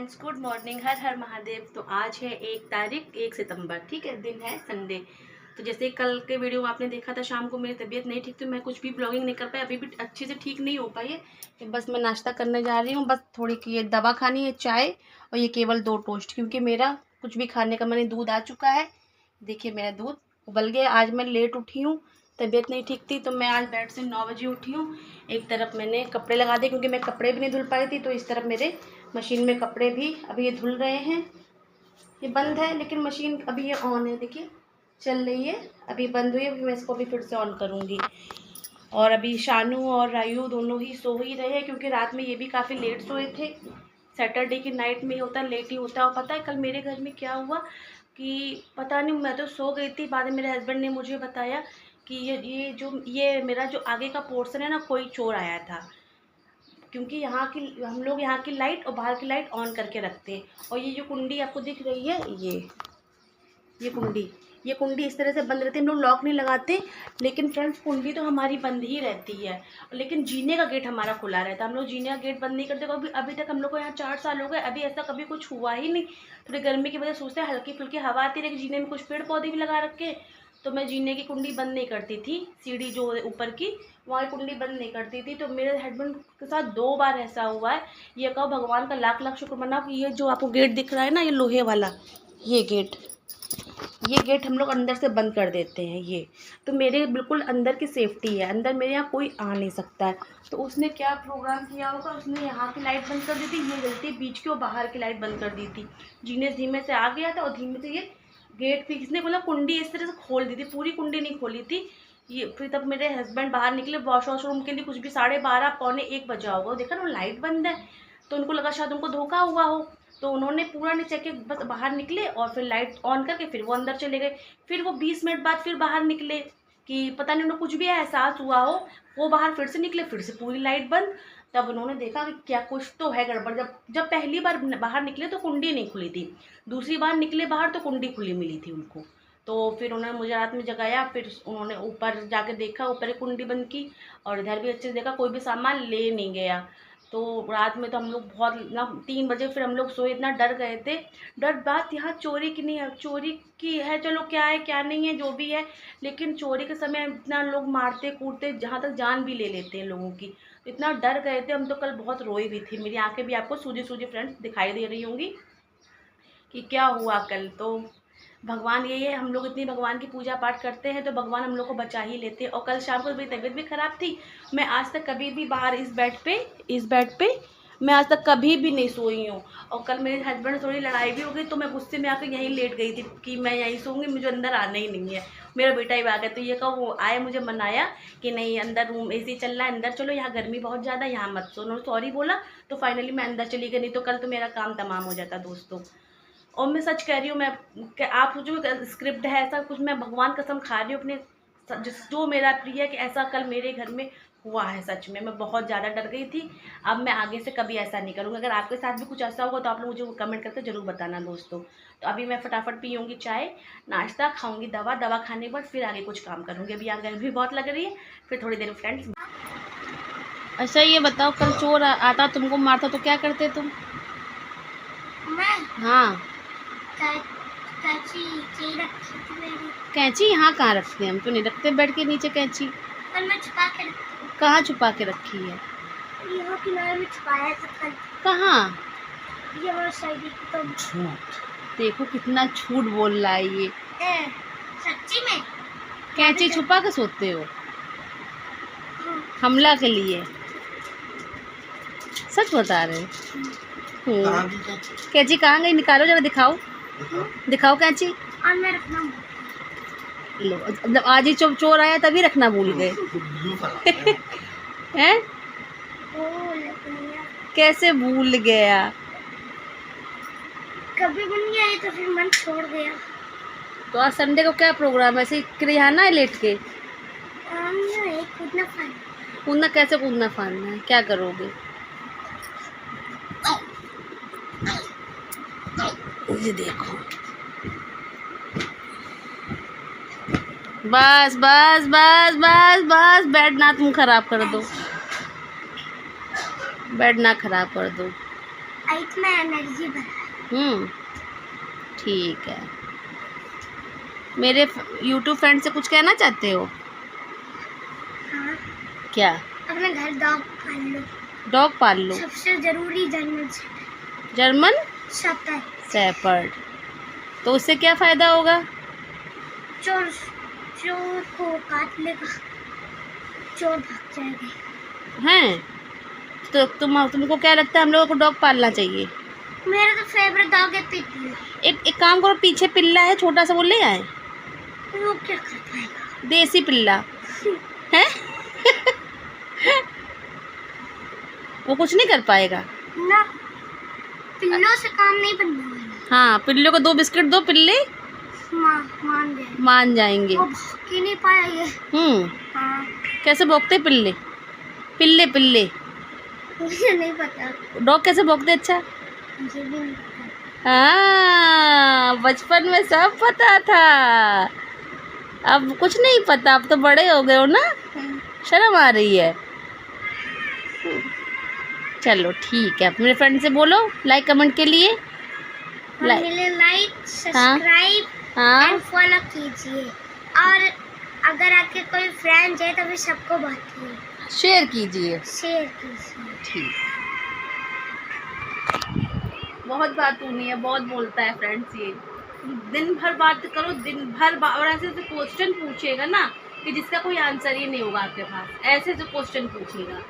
Friends, good morning. Har Har Mahadev. तो आज है 1 सितंबर, ठीक है, दिन है संडे। तो जैसे कल के वीडियो में आपने देखा था, शाम को मेरी तबीयत नहीं ठीक, तो मैं कुछ भी ब्लॉगिंग नहीं कर पाई, अभी भी अच्छे से ठीक नहीं हो पाई है। तो बस मैं नाश्ता करने जा रही हूँ, बस थोड़ी की ये दवा खानी है, चाय और ये केवल 2 टोस्ट, क्योंकि मेरा कुछ भी खाने का, मैंने दूध आ चुका है। देखिए मेरा दूध उबल गया। आज मैं लेट उठी हूँ, तबीयत नहीं ठीक थी, तो मैं आज बेड से 9 बजे उठी हूँ। एक तरफ मैंने कपड़े लगा दिए, क्योंकि मैं कपड़े भी नहीं धुल पाई थी, तो इस तरफ मेरे मशीन में कपड़े भी अभी ये धुल रहे हैं। ये बंद है, लेकिन मशीन अभी ये ऑन है, देखिए चल रही है। अभी बंद हुई है, अभी मैं इसको भी फिर से ऑन करूँगी। और अभी शानू और रायू दोनों ही सो ही रहे हैं, क्योंकि रात में ये भी काफ़ी लेट सोए थे। सैटरडे की नाइट में होता है, लेट ही होता है। और पता है कल मेरे घर में क्या हुआ कि पता नहीं, मैं तो सो गई थी, बाद में मेरे हस्बैंड ने मुझे बताया कि ये मेरा जो आगे का पोर्शन है ना, कोई चोर आया था। क्योंकि हम लोग यहाँ की लाइट और बाहर की लाइट ऑन करके रखते हैं। और ये जो कुंडी आपको दिख रही है, ये कुंडी इस तरह से बंद रहती है, हम लोग लॉक नहीं लगाते। लेकिन फ्रेंड्स, कुंडी तो हमारी बंद ही रहती है, लेकिन जीने का गेट हमारा खुला रहता है। हम लोग जीने का गेट बंद नहीं करते। अभी तक हम लोग को यहाँ 4 साल हो गए, अभी ऐसा कभी कुछ हुआ ही नहीं। थोड़ी गर्मी की वजह से सोचते हैं हल्की फुल्की हवा आती रही, जीने में कुछ पेड़ पौधे भी लगा रखे, तो मैं जीने की कुंडी बंद नहीं करती थी। सीढ़ी जो ऊपर की, वहाँ कुंडी बंद नहीं करती थी। तो मेरे हस्बैंड के साथ 2 बार ऐसा हुआ है। ये कहो भगवान का लाख लाख शुक्र मनाओ कि ये जो आपको गेट दिख रहा है ना, ये लोहे वाला, ये गेट हम लोग अंदर से बंद कर देते हैं। ये तो मेरे बिल्कुल अंदर की सेफ्टी है, अंदर मेरे यहाँ कोई आ नहीं सकता है। तो उसने क्या प्रोग्राम किया होगा, उसने यहाँ की लाइट बंद कर दी थी, ये जलती बीच की और बाहर की लाइट बंद कर दी थी। जीने धीमे से आ गया था और धीमे से ये गेट भी किसने खोला, कुंडी इस तरह से खोल दी थी, पूरी कुंडी नहीं खोली थी ये। फिर तब मेरे हस्बैंड बाहर निकले वॉशरूम के लिए, कुछ भी 12:30 पौने 1 बजा होगा। देखा ना लाइट बंद है, तो उनको लगा शायद उनको धोखा हुआ हो, तो उन्होंने पूरा नहीं चेक किया, बस बाहर निकले और फिर लाइट ऑन करके फिर वो अंदर चले गए। फिर वो 20 मिनट बाद फिर बाहर निकले कि पता नहीं उन्हें कुछ भी एहसास हुआ हो, वो बाहर फिर से निकले, फिर से पूरी लाइट बंद। तब उन्होंने देखा कि क्या कुछ तो है गड़बड़। जब पहली बार बाहर निकले तो कुंडी नहीं खुली थी, दूसरी बार निकले बाहर तो कुंडी खुली मिली थी उनको। तो फिर उन्होंने मुझे रात में जगाया, फिर उन्होंने ऊपर जाके देखा, ऊपर एक कुंडी बंद की और इधर भी अच्छे से देखा, कोई भी सामान ले नहीं गया। तो रात में तो हम लोग बहुत ना 3 बजे फिर हम लोग सोए, इतना डर गए थे। डर बात यहाँ चोरी की नहीं है, चोरी की है चलो क्या है क्या नहीं है जो भी है, लेकिन चोरी के समय इतना लोग मारते कूटते, जहाँ तक जान भी ले लेते हैं लोगों की। तो इतना डर गए थे हम, तो कल बहुत रोई भी थी। मेरी आंखें भी आपको सूजी सूजी फ्रेंड्स दिखाई दे रही होंगी कि क्या हुआ कल। तो भगवान यही है, हम लोग इतनी भगवान की पूजा पाठ करते हैं तो भगवान हम लोग को बचा ही लेते हैं। और कल शाम को मेरी तबीयत भी ख़राब थी, मैं आज तक कभी भी बाहर इस बेड पे मैं आज तक कभी भी नहीं सोई हूँ। और कल मेरे हस्बैंड थोड़ी लड़ाई भी हो गई, तो मैं गुस्से में आकर यहीं लेट गई थी कि मैं यहीं सोऊंगी, मुझे अंदर आना ही नहीं है। मेरा बेटा ही आ गया, तो ये कहो वो आए मुझे मनाया कि नहीं अंदर रूम एसी चल रहा है, अंदर चलो, यहाँ गर्मी बहुत ज़्यादा, यहाँ मत सो। उन्होंने सॉरी बोला, तो फाइनली मैं अंदर चली गई, नहीं तो कल तो मेरा काम तमाम हो जाता दोस्तों। और मैं सच कह रही हूँ, मैं आप सोचो स्क्रिप्ट है ऐसा कुछ, मैं भगवान कसम खा रही हूँ अपने जो मेरा प्रिय है कि ऐसा कल मेरे घर में हुआ है। सच में मैं बहुत ज़्यादा डर गई थी। अब मैं आगे से कभी ऐसा नहीं करूँगी। अगर आपके साथ भी कुछ ऐसा होगा तो आप लोग मुझे कमेंट करके ज़रूर बताना दोस्तों। तो अभी मैं फटाफट पीऊँगी चाय, नाश्ता खाऊँगी, दवा खाने के बाद फिर आगे कुछ काम करूँगी। अभी यहाँ गर्मी बहुत लग रही है, फिर थोड़ी देर फ्रेंड्स। अच्छा ये बताओ, कल चोर आता तुमको मारता तो क्या करते तुम? हाँ, कैंची यहाँ कहाँ रखते हैं? हम तो नहीं रखते बेड के नीचे कैंची। पर मैं छुपा के रखती हूँ। कहाँ छुपा के रखी है? यहाँ किनारे में छुपाया है सब। कहाँ? ये हमारा साइड तो झूठ। देखो कितना झूठ बोल रहा है ये। सच्ची में कैंची छुपा के सोते हो? हमला के लिए सच बता रहे? कैंची कहाँ गई? निकालो जरा, दिखाओ कैंची। मैं रखना लो, मतलब आज ही चोर आया तभी रखना भूल गए हैं? कैसे भूल गया? कभी बन गया है तो फिर मन छोड़ गया। तो आज संडे को क्या प्रोग्राम है? ऐसे करिहाना है लेट के? कूदना कैसे कूदना फानना है? क्या करोगे? ये देखो, बस बस बस बस बस, बेड ना तुम खराब कर दो, बेड ना खराब कर दो। इतना एनर्जी भरा। ठीक है। मेरे यूट्यूब फ्रेंड से कुछ कहना चाहते हो? हाँ, क्या? अपने घर डॉग पाल लो। डॉग पाल लो। सबसे जरूरी जर्मन जर्मन शेफर्ड। तो उससे क्या फ़ायदा होगा? चोर चोर को काट लेगा, चोर भाग जाएगा। हैं? तो तुमको क्या लगता है हम लोगों को डॉग पालना चाहिए? मेरा तो फेवरेट डॉग है पिग्गी। एक काम करो, पीछे पिल्ला है छोटा सा, वो ले आए। वो क्या कर पाएगा? देसी पिल्ला है। वो कुछ नहीं कर पाएगा ना, पिल्लों से काम नहीं बनने वाला। हाँ, पिल्लों को 2 बिस्किट दो, पिल्ले मान जाएंगे। वो भाग ही नहीं पाया ये। हाँ। कैसे भौंकते पिल्ले? पिल्ले पिल्ले मुझे नहीं पता। डॉग कैसे भौंकते? अच्छा, मुझे भी नहीं पता। हाँ, बचपन में सब पता था, अब कुछ नहीं पता। अब तो बड़े हो गए हो ना, शर्म आ रही है। चलो ठीक है, मेरे फ्रेंड से बोलो लाइक कमेंट के लिए। लाइक सब्सक्राइब एंड फॉलो कीजिए, और अगर आपके कोई फ्रेंड्स है तो भी सबको बांटिए, शेयर कीजिए। ठीक। बहुत बात होनी है, बहुत बोलता है फ्रेंड्स ये। दिन भर बात करो, दिन भर और ऐसे ऐसे क्वेश्चन पूछेगा ना कि जिसका कोई आंसर ही नहीं होगा आपके पास। ऐसे जो क्वेश्चन पूछेगा,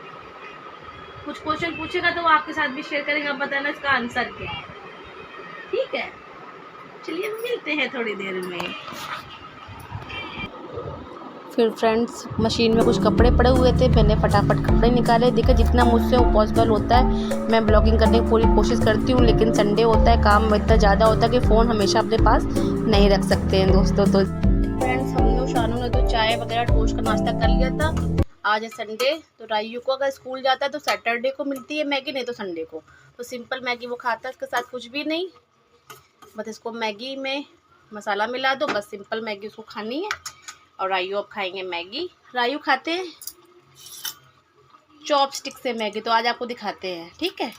कुछ क्वेश्चन पूछेगा तो वो आपके साथ भी शेयर करेंगे, आप बताना इसका आंसर क्या है। ठीक है, चलिए मिलते हैं थोड़ी देर में। फिर फ्रेंड्स, मशीन में कुछ कपड़े पड़े हुए थे, मैंने फटाफट कपड़े निकाले। देखिए, जितना मुझसे पॉसिबल होता है मैं ब्लॉगिंग करने की पूरी कोशिश करती हूँ, लेकिन संडे होता है, काम इतना ज़्यादा होता है कि फ़ोन हमेशा अपने पास नहीं रख सकते हैं दोस्तों। तो फ्रेंड्स, हम लोग शानू ने तो चाय वगैरह टोस्ट का नाश्ता कर लिया था। आज है संडे, तो रायू को अगर स्कूल जाता है तो सैटरडे को मिलती है मैगी, नहीं तो संडे को। तो सिंपल मैगी वो खाता है, उसके साथ कुछ भी नहीं, बस इसको मैगी में मसाला मिला दो, बस सिंपल मैगी उसको खानी है। और रायू अब खाएंगे मैगी। रायू खाते हैं चॉपस्टिक से मैगी, तो आज आपको दिखाते हैं, ठीक है,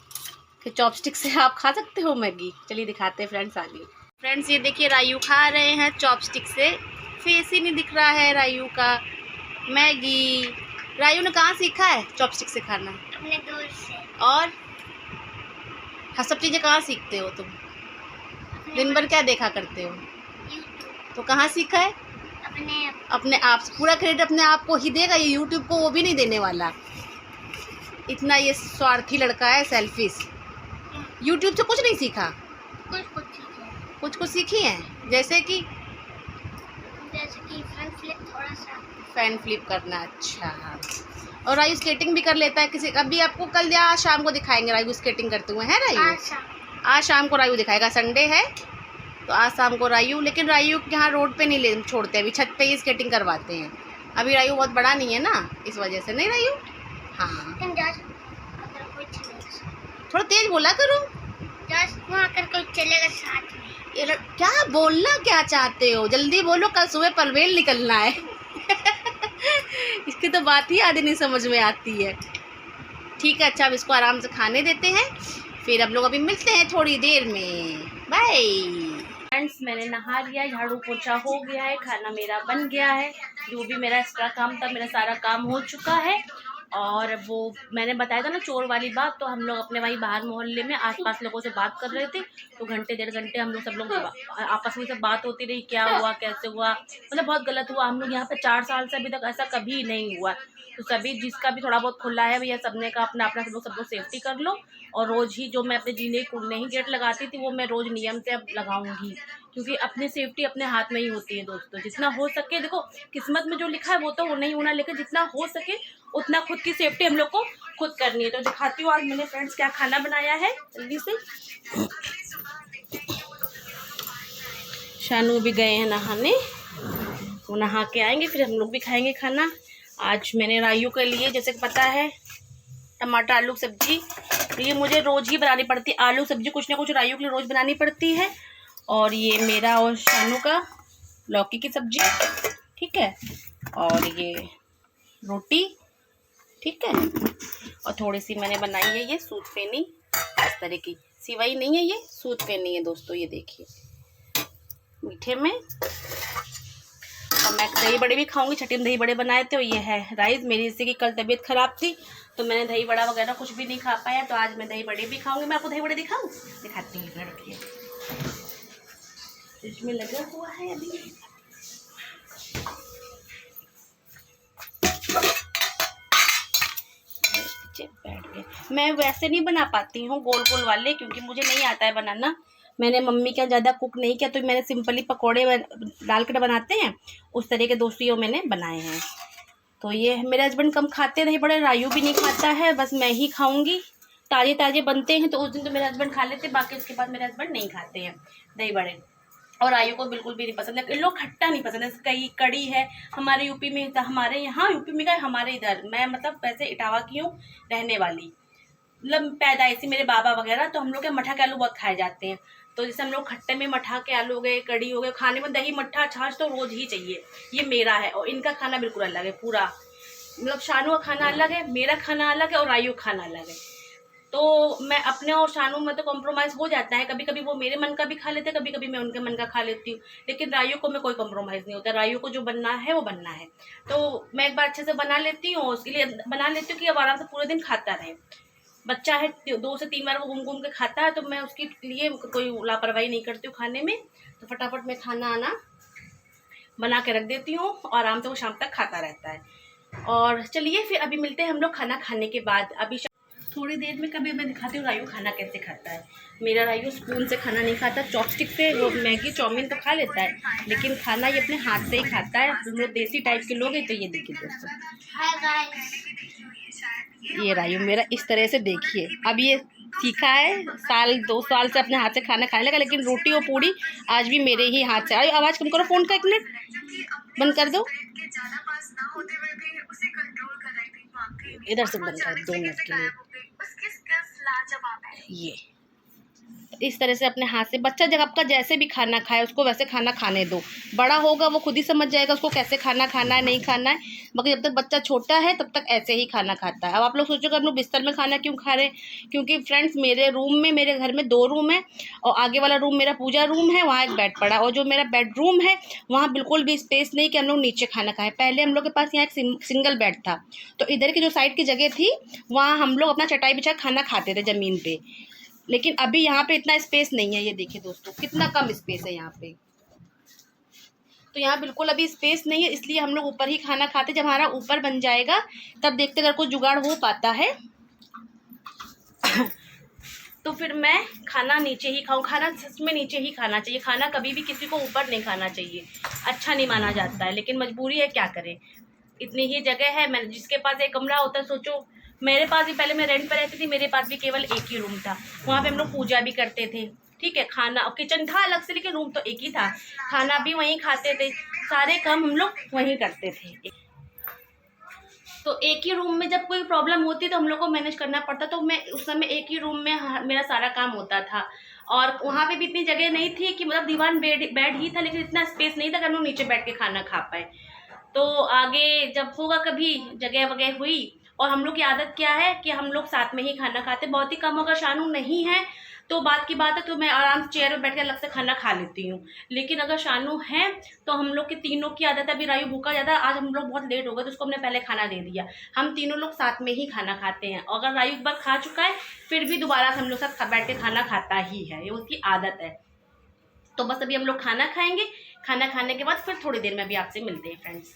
कि चॉपस्टिक से आप खा सकते हो मैगी। चलिए दिखाते हैं फ्रेंड्स आगे। फ्रेंड्स, ये देखिए रायू खा रहे हैं चॉपस्टिक से। फेस ही नहीं दिख रहा है रायू का। मैगी रायू ने कहाँ सीखा है चॉपस्टिक से खाना? अपने दोस्त से। और हाँ, सब चीज़ें कहाँ सीखते हो तुम? दिन भर क्या देखा करते हो? तो कहाँ सीखा है? अपने आप से। पूरा क्रेडिट अपने आप को ही देगा, ये यूट्यूब को वो भी नहीं देने वाला। इतना ये स्वार्थी लड़का है, सेल्फिश। यूट्यूब से कुछ नहीं सीखा? कुछ सीखी है, जैसे कि फैन फ्लिप करना। अच्छा, और रायू स्केटिंग भी कर लेता है किसी। अभी आपको कल या आज शाम को दिखाएंगे रायू स्केटिंग करते हुए, है रायू? आज शाम को रायू दिखाएगा, संडे है तो आज शाम को रायू। लेकिन रायू यहाँ रोड पे नहीं ले छोड़ते, अभी छत पे ही स्केटिंग करवाते हैं। अभी रायू बहुत बड़ा नहीं है ना, इस वजह से। नहीं रायू? हाँ, थोड़ा तेज बोला करो। कोई चलेगा साथ में। ये क्या बोलना क्या चाहते हो? जल्दी बोलो, कल सुबह पनवेल निकलना है। इसकी तो बात ही आधी नहीं समझ में आती है। ठीक है, अच्छा, अब इसको आराम से खाने देते हैं, फिर अब लोग अभी मिलते हैं थोड़ी देर में। Bye friends. मैंने नहा लिया, झाड़ू पोछा हो गया है, खाना मेरा बन गया है। जो भी मेरा एक्स्ट्रा काम था, मेरा सारा काम हो चुका है। और वो मैंने बताया था ना चोर वाली बात, तो हम लोग अपने वहीं बाहर मोहल्ले में आसपास लोगों से बात कर रहे थे। तो घंटे 1.5 घंटे हम लोग सब लोग आपस में सब बात होती रही, क्या हुआ कैसे हुआ, मतलब बहुत गलत हुआ। हम लोग यहाँ पे 4 साल से अभी तक ऐसा कभी नहीं हुआ। तो सभी जिसका भी थोड़ा बहुत खुला है भैया, सबने का अपना अपना सब लोग सेफ्टी कर लो। और रोज़ ही जो मैं अपने जीने खुलने ही गेट लगाती थी, वो मैं रोज़ नियम से अब लगाऊंगी, क्योंकि अपनी सेफ्टी अपने हाथ में ही होती है दोस्तों। जितना हो सके, देखो किस्मत में जो लिखा है वो तो वो नहीं होना, लेकिन जितना हो सके उतना खुद की सेफ्टी हम लोग को खुद करनी है। तो दिखाती हूँ आज मैंने फ्रेंड्स क्या खाना बनाया है जल्दी से। शानू भी गए हैं नहाने, वो नहा के आएंगे फिर हम लोग भी खाएंगे खाना। आज मैंने रायू के लिए, जैसे कि पता है, टमाटर आलू सब्जी, तो ये मुझे रोज़ ही बनानी पड़ती है। आलू सब्जी कुछ ना कुछ रायू के लिए रोज़ बनानी पड़ती है। और ये मेरा और शानू का लौकी की सब्जी, ठीक है, और ये रोटी, ठीक है, और थोड़ी सी मैंने बनाई है ये सूप फेनी इस तरह की। सिवई नहीं है, ये सूत करनी है दोस्तों। ये देखिए मीठे में। और मैं दही बड़े भी खाऊंगी, छठी में दही बड़े बनाए थे। और ये है राइस। मेरी जैसे कि कल तबीयत खराब थी तो मैंने दही बड़ा वगैरह कुछ भी नहीं खा पाया, तो आज मैं दही बड़े भी खाऊंगी। मैं आपको दही बड़े दिखाऊं? दिखाती हूँ, रखिए। इसमें लगा हुआ है अभी। बैठ गए। मैं वैसे नहीं बना पाती हूँ गोल गोल वाले, क्योंकि मुझे नहीं आता है बनाना। मैंने मम्मी का ज़्यादा कुक नहीं किया, तो मैंने सिंपली पकोड़े डाल कर बनाते हैं उस तरह के दोस्तों मैंने बनाए हैं। तो ये मेरे हस्बैंड कम खाते नहीं, बड़े रायू भी नहीं खाता है, बस मैं ही खाऊंगी। ताज़े ताज़े बनते हैं तो उस दिन तो मेरे हस्बैंड खा लेते, बाकी उसके बाद मेरे हस्बैंड नहीं खाते हैं दही बड़े। और आयु को बिल्कुल भी नहीं पसंद है। इन लोग खट्टा नहीं पसंद है। कई कड़ी है हमारे यूपी में, हमारे यहाँ यूपी में का हमारे इधर, मैं मतलब वैसे इटावा की हूँ रहने वाली, मतलब पैदाइशी मेरे बाबा वगैरह। तो हम लोग के मठा के आलू बहुत खाए जाते हैं। तो जैसे हम लोग खट्टे में मठा के आलू हो गए, कड़ी हो गए, खाने में दही मट्ठा छाछ तो रोज़ ही चाहिए। ये मेरा है। और इनका खाना बिल्कुल अलग है पूरा, मतलब शानू का खाना अलग है, मेरा खाना अलग है और आयु का खाना अलग है। तो मैं अपने और शानू में तो कॉम्प्रोमाइज़ हो जाता है। कभी कभी वो मेरे मन का भी खा लेते हैं, कभी कभी मैं उनके मन का खा लेती हूँ। लेकिन रायू को मैं कोई कॉम्प्रोमाइज़ नहीं होता। रायू को जो बनना है वो बनना है। तो मैं एक बार अच्छे से बना लेती हूँ, उसके लिए बना लेती हूँ कि अब आराम से पूरे दिन खाता रहे। बच्चा है, 2 से 3 बार वो घूम घूम के खाता है, तो मैं उसके लिए कोई लापरवाही नहीं करती हूँ खाने में। तो फटाफट मैं खाना आना बना के रख देती हूँ और आराम से वो शाम तक खाता रहता है। और चलिए फिर अभी मिलते हैं हम लोग खाना खाने के बाद। अभी थोड़ी देर में कभी मैं दिखाती हूँ रायू खाना कैसे खाता है। मेरा रायू स्पून से खाना नहीं खाता, चॉपस्टिक से। वो मैगी चाउमीन तो खा लेता है, लेकिन खाना ये अपने हाथ से ही खाता है। हम लोग देसी टाइप के लोग हैं। तो ये देखिए दोस्तों, ये रायू मेरा इस तरह से देखिए। अब ये सीखा है, 2 साल से अपने हाथ से खाना खाने लगा। लेकिन रोटी और पूड़ी आज भी मेरे ही हाथ से। अरे आवाज़ कम करो फ़ोन का, 1 मिनट बंद कर दो, इधर से बंद कर 2 मिनट के लिए। ये इस तरह से अपने हाथ से, बच्चा जब आपका जैसे भी खाना खाए उसको वैसे खाना खाने दो। बड़ा होगा वो खुद ही समझ जाएगा उसको कैसे खाना खाना है, नहीं खाना है। बाकी जब तक बच्चा छोटा है तब तक ऐसे ही खाना खाता है। अब आप लोग सोचोगे हम लोग बिस्तर में खाना क्यों खा रहे हैं? क्योंकि फ्रेंड्स मेरे रूम में, मेरे घर में 2 रूम है और आगे वाला रूम मेरा पूजा रूम है, वहाँ एक बेड पड़ा। और जो मेरा बेडरूम है वहाँ बिल्कुल भी स्पेस नहीं कि हम लोग नीचे खाना खाएं। पहले हम लोग के पास यहाँ एक सिंगल बेड था, तो इधर की जो साइड की जगह थी वहाँ हम लोग अपना चटाई बिछा खाना खाते थे ज़मीन पे। लेकिन अभी यहाँ पे इतना स्पेस नहीं है। ये देखिए दोस्तों कितना कम स्पेस है यहाँ पे। तो यहाँ बिल्कुल अभी स्पेस नहीं है, इसलिए हम लोग ऊपर ही खाना खाते। जब हमारा ऊपर बन जाएगा तब देखते अगर कुछ जुगाड़ हो पाता है तो फिर मैं खाना नीचे ही खाऊँ। खाना सच में नीचे ही खाना चाहिए। खाना कभी भी किसी को ऊपर नहीं खाना चाहिए, अच्छा नहीं माना जाता है। लेकिन मजबूरी है, क्या करें, इतनी ही जगह है। मैं जिसके पास एक कमरा होता है, सोचो मेरे पास भी, पहले मैं रेंट पर रहती थी, मेरे पास भी केवल एक ही रूम था। वहाँ पे हम लोग पूजा भी करते थे, ठीक है। खाना और किचन था अलग से, लेकिन रूम तो एक ही था। खाना भी वहीं खाते थे, सारे काम हम लोग वहीं करते थे। तो एक ही रूम में जब कोई प्रॉब्लम होती तो हम लोग को मैनेज करना पड़ता। तो मैं उस समय एक ही रूम में मेरा सारा काम होता था। और वहाँ पे भी इतनी जगह नहीं थी कि, मतलब दीवान बेड ही था, लेकिन इतना स्पेस नहीं था कि हम लोग नीचे बैठ के खाना खा पाए। तो आगे जब होगा कभी जगह वगैरह हुई, और हम लोग की आदत क्या है कि हम लोग साथ में ही खाना खाते, बहुत ही कम। अगर शानू नहीं है तो बात की बात है, तो मैं आराम से चेयर पर बैठ के अलग से खाना खा लेती हूँ। लेकिन अगर शानू है तो हम लोग के तीनों की आदत है। अभी रायू भूखा ज़्यादा, आज हम लोग बहुत लेट हो गए तो उसको हमने पहले खाना दे दिया। हम तीनों लोग साथ में ही खाना खाते हैं। अगर रायू एक बार खा चुका है फिर भी दोबारा से हम लोग साथ बैठ के खाना खाता ही है, ये उसकी आदत है। तो बस अभी हम लोग खाना खाएंगे। खाना खाने के बाद फिर थोड़ी देर में अभी आपसे मिलते हैं फ्रेंड्स।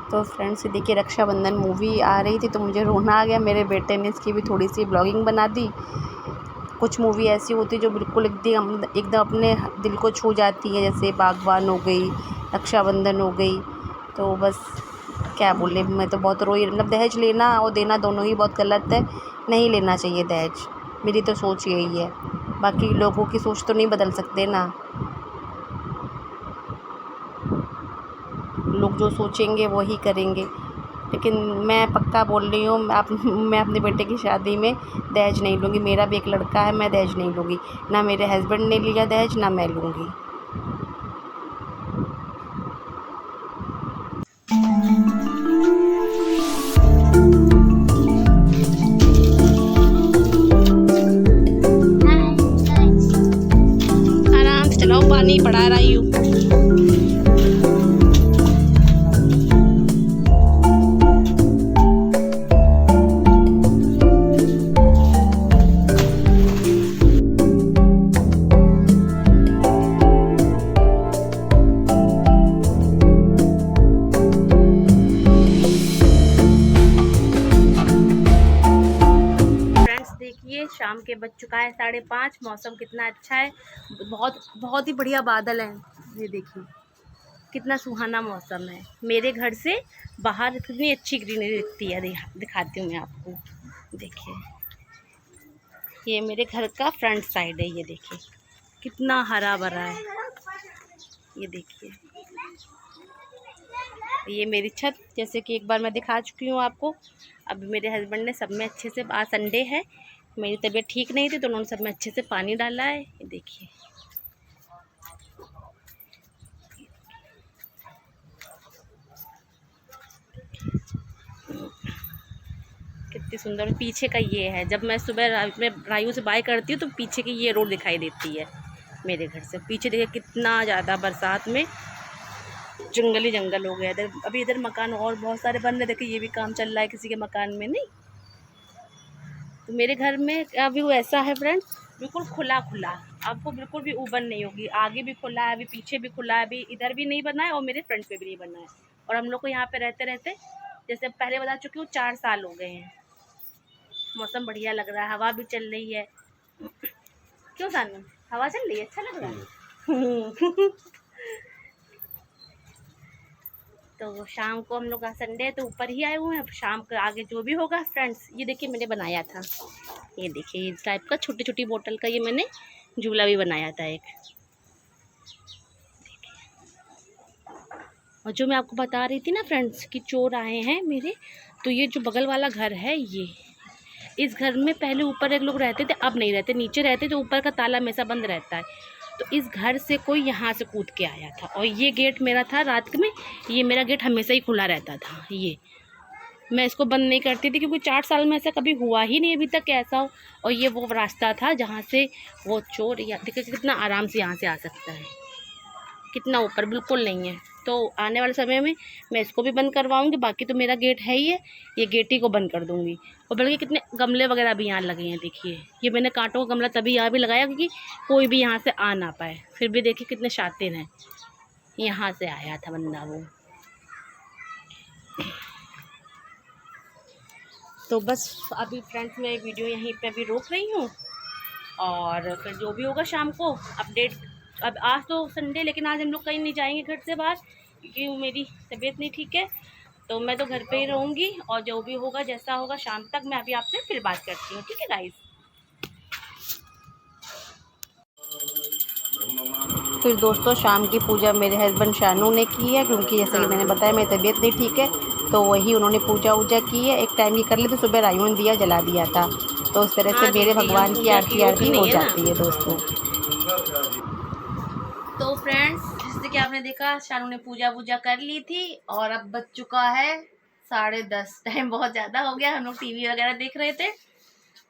तो फ्रेंड्स देखिए रक्षाबंधन मूवी आ रही थी तो मुझे रोना आ गया। मेरे बेटे ने इसकी भी थोड़ी सी ब्लॉगिंग बना दी। कुछ मूवी ऐसी होती जो बिल्कुल एकदम अपने दिल को छू जाती है, जैसे बागबान हो गई, रक्षाबंधन हो गई। तो बस क्या बोले, मैं तो बहुत रोई। मतलब दहेज लेना और देना दोनों ही बहुत गलत है, नहीं लेना चाहिए दहेज। मेरी तो सोच यही है, बाकी लोगों की सोच तो नहीं बदल सकते ना। लोग जो सोचेंगे वो ही करेंगे। लेकिन मैं पक्का बोल रही हूँ, मैं अपने बेटे की शादी में दहेज नहीं लूँगी। मेरा भी एक लड़का है, मैं दहेज नहीं लूँगी। ना मेरे हस्बैंड ने लिया दहेज, ना मैं लूँगी। शाम के बज चुका है 5:30। मौसम कितना अच्छा है, बहुत बहुत ही बढ़िया बादल हैं। ये देखिए कितना सुहाना मौसम है। मेरे घर से बाहर कितनी अच्छी ग्रीनरी दिखती है, दिखाती हूँ मैं आपको। देखिए ये मेरे घर का फ्रंट साइड है, ये देखिए कितना हरा भरा है। ये देखिए ये मेरी छत, जैसे कि एक बार मैं दिखा चुकी हूँ आपको। अब मेरे हस्बैंड ने सब में अच्छे से, आज संडे है, मेरी तबीयत ठीक नहीं थी तो उन्होंने सब में अच्छे से पानी डाला है। ये देखिए कितनी सुंदर। पीछे का ये है, जब मैं सुबह में रायू से बाय करती हूँ तो पीछे की ये रोड दिखाई देती है मेरे घर से। पीछे देखिए कितना ज़्यादा बरसात में जंगल ही जंगल हो गया इधर। अभी इधर मकान और बहुत सारे बन रहे, देखिए ये भी काम चल रहा है किसी के मकान में। नहीं तो मेरे घर में अभी वो ऐसा है फ्रेंड्स, बिल्कुल खुला खुला, आपको बिल्कुल भी उबन नहीं होगी। आगे भी खुला है, अभी पीछे भी खुला है, अभी इधर भी नहीं बना है और मेरे फ्रंट पे भी नहीं बना है। और हम लोग को यहाँ पे रहते रहते, जैसे पहले बता चुकी हूँ, 4 साल हो गए हैं। मौसम बढ़िया लग रहा है, हवा भी चल रही है। क्यों सानू, हवा चल रही है, अच्छा लग रहा है। तो शाम को हम लोग का संडे तो ऊपर ही आए हुए हैं। अब शाम को आगे जो भी होगा फ्रेंड्स, ये देखिए मैंने बनाया था, ये देखिए इस टाइप का छोटी छोटी बोतल का ये मैंने झूला भी बनाया था एक। और जो मैं आपको बता रही थी ना फ्रेंड्स कि चोर आए हैं मेरे, तो ये जो बगल वाला घर है, ये इस घर में पहले ऊपर एक लोग रहते थे, अब नहीं रहते, नीचे रहते, तो ऊपर का ताला हमेशा बंद रहता है। तो इस घर से कोई यहाँ से कूद के आया था और ये गेट मेरा था रात में, ये मेरा गेट हमेशा ही खुला रहता था। ये मैं इसको बंद नहीं करती थी क्योंकि 4 साल में ऐसा कभी हुआ ही नहीं अभी तक ऐसा हो। और ये वो रास्ता था जहाँ से वो चोर, या देखिए कितना आराम से यहाँ से आ सकता है, कितना ऊपर बिल्कुल नहीं है। तो आने वाले समय में मैं इसको भी बंद करवाऊंगी। बाकी तो मेरा गेट है ही है, ये गेट ही को बंद कर दूंगी। और बल्कि कितने गमले वगैरह भी यहाँ लगे हैं, देखिए ये मैंने कांटों का गमला तभी यहाँ भी लगाया क्योंकि कोई भी यहाँ से आ ना पाए। फिर भी देखिए कितने शातिर हैं, यहाँ से आया था बंदा वो। तो बस अभी फ्रेंड्स मैं वीडियो यहीं पे अभी रोक रही हूँ, और फिर जो भी होगा शाम को अपडेट। अब आज तो संडे, लेकिन आज हम लोग कहीं नहीं जाएंगे घर से बाहर क्योंकि मेरी तबीयत नहीं ठीक है। तो मैं तो घर पे ही रहूँगी, और जो भी होगा जैसा होगा शाम तक मैं अभी आपसे फिर बात करती हूँ, ठीक है गाइस। फिर दोस्तों शाम की पूजा मेरे हस्बैंड शानू ने की है, क्योंकि जैसे कि मैंने बताया मेरी तबीयत नहीं ठीक है, तो वही उन्होंने पूजा वूजा की है। एक टाइम की कर ली, तो सुबह रायू ने दिया जला दिया था, तो उस तरह से मेरे भगवान की आरती हो जाती है दोस्तों। तो फ्रेंड्स जैसे कि आपने देखा शानू ने पूजा वूजा कर ली थी, और अब बज चुका है 10:30। टाइम बहुत ज़्यादा हो गया, हम लोग टीवी वगैरह देख रहे थे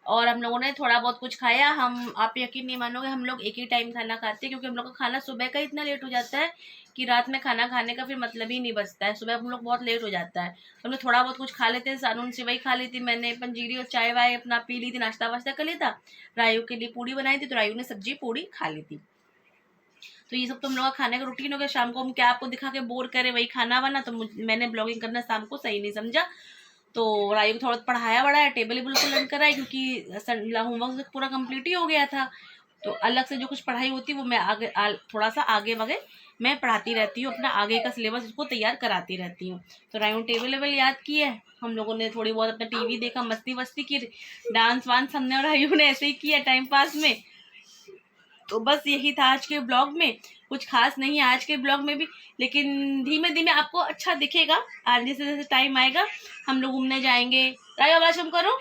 और हम लोगों ने थोड़ा बहुत कुछ खाया। आप यकीन नहीं मानोगे, हम लोग एक ही टाइम खाना खाते हैं क्योंकि हम लोग का खाना सुबह का इतना लेट हो जाता है कि रात में खाना खाने का फिर मतलब ही नहीं बचता है। सुबह हम लोग बहुत लेट हो जाता है, हम लोग थोड़ा बहुत कुछ खा लेते हैं। सानून सेवई खा ली थी मैंने, पंजीरी और चाय वाय अपना पी ली थी, नाश्ता वाश्ता कर लिया था। रायू के लिए पूड़ी बनाई थी तो रायू ने सब्जी पूड़ी खा ली थी। तो ये सब तो हम लोग का खाने का रूटीन हो गया। शाम को हम क्या आपको दिखा के बोर करें, वही खाना बना, तो मैंने ब्लॉगिंग करना शाम को सही नहीं समझा। तो रायू को थोड़ा पढ़ाया बढ़ाया, टेबल बिल्कुल लर्न कराई क्योंकि होमवर्क पूरा कंप्लीट ही हो गया था। तो अलग से जो कुछ पढ़ाई होती है वो मैं आगे थोड़ा सा आगे वगे मैं पढ़ाती रहती हूँ, अपना आगे का सिलेबस उसको तैयार कराती रहती हूँ। तो रायू टेबल वेबल याद की है, हम लोगों ने थोड़ी बहुत अपना टीवी देखा, मस्ती वस्ती की, डांस वांस हमने और रायू ने ऐसे ही किया टाइम पास में। तो बस यही था आज के ब्लॉग में, कुछ खास नहीं है आज के ब्लॉग में भी, लेकिन धीमे धीमे आपको अच्छा दिखेगा। आज जैसे जैसे टाइम आएगा हम लोग घूमने जाएंगे, राय आवाज कम करो,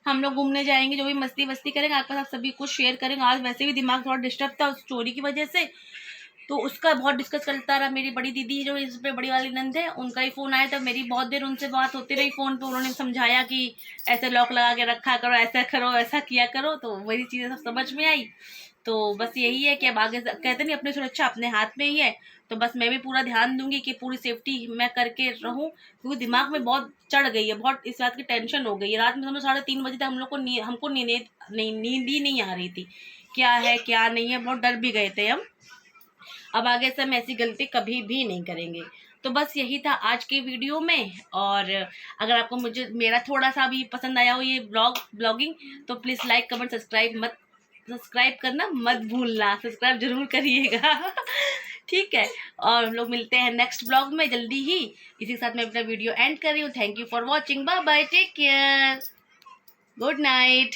हम लोग घूमने जाएंगे, जो भी मस्ती वस्ती करेंगे आपके साथ सभी कुछ शेयर करेंगे। आज वैसे भी दिमाग थोड़ा डिस्टर्ब था उस चोरी की वजह से, तो उसका बहुत डिस्कस करता रहा। मेरी बड़ी दीदी जो इस पे बड़ी वाली नंद है, उनका ही फ़ोन आया था, मेरी बहुत देर उनसे बात होती रही फ़ोन पे। उन्होंने समझाया कि ऐसे लॉक लगा के रखा करो, ऐसा करो, ऐसा किया करो, तो वही चीज़ें सब समझ में आई। तो बस यही है कि अब आगे कहते नहीं अपनी सुरक्षा अपने हाथ में ही है, तो बस मैं भी पूरा ध्यान दूंगी कि पूरी सेफ्टी मैं करके रहूं, क्योंकि दिमाग में बहुत चढ़ गई है, बहुत इस बात की टेंशन हो गई है। रात में समझो 3:30 बजे तक हम लोग को हमको नींद ही नहीं आ रही थी, क्या है क्या नहीं है, बहुत डर भी गए थे हम। अब आगे से हम ऐसी गलती कभी भी नहीं करेंगे। तो बस यही था आज के वीडियो में। और अगर आपको मुझे मेरा थोड़ा सा भी पसंद आया हो ये ब्लॉगिंग, तो प्लीज़ लाइक कमेंट सब्सक्राइब करना मत भूलना, सब्सक्राइब जरूर करिएगा। ठीक है, और हम लोग मिलते हैं नेक्स्ट ब्लॉग में जल्दी ही। इसी के साथ मैं अपना वीडियो एंड कर रही हूँ। Thank you for watching, bye bye, take care, good night.